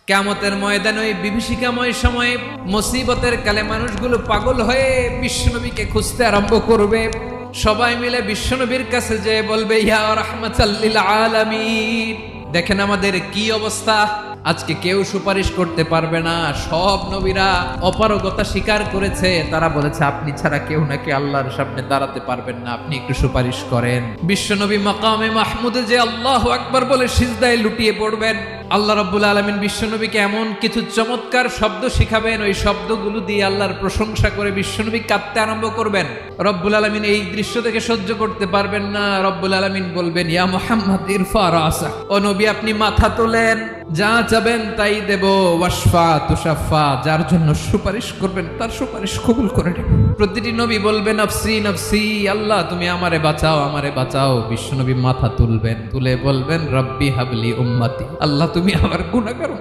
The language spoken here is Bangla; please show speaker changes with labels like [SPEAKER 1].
[SPEAKER 1] কিয়ামতের ময়দানে ওই বিভীষিকাময় সময়ে মুসিবতের কালে মানুষগুলো পাগল হয়ে বিশ্বনবীকে খুঁজতে আরম্ভ করবে। সবাই মিলে বিশ্বনবীর কাছে যেয়ে বলবে, ইয়া রাহমাতাল লিল আলামিন, দেখেন আমাদের কি অবস্থা, আজকে কেউ সুপারিশ করতে পারবে না। সব নবীরা অপারগতা স্বীকার করেছে, তারা বলেছে আপনি ছাড়া কেউ নাকি আল্লাহর সামনে দাঁড়াতে পারবেন না, আপনি একটু সুপারিশ করেন। বিশ্বনবী মাকামে মাহমুদে যে আল্লাহু আকবার বলে সিজদায় লুটিয়ে পড়বেন। আল্লাহ রাব্বুল আলামিন বিশ্বনবীকে এমন কিছু চমৎকার শব্দ শিখাবেন, ওই শব্দগুলো দিয়ে আল্লাহর প্রশংসা করে বিশ্বনবী কাঁদতে আরম্ভ করবেন। রব্বুল আলামিন এই দৃশ্য থেকে সহ্য করতে পারবেন না। রব্বুল আলামিন বলবেন, ইয়া মুহাম্মদ ইরফা রাসা, ও নবী আপনি মাথা তোলেন, যা চাবেন তাই দেব। ওয়াশফা তুশাফা, যার জন্য সুপারিশ করবেন তার সুপারিশ কবুল করে নেব। প্রতিটি নবী বলবেন, নফসি নফসি, আল্লাহ তুমি আমারে বাঁচাও, আমারে বাঁচাও। বিশ্বনবী মাথা তুলবেন, তুলে বলবেন, রব্বি হাবলি উম্মতি, আল্লাহ তুমি আমার গুনাহগার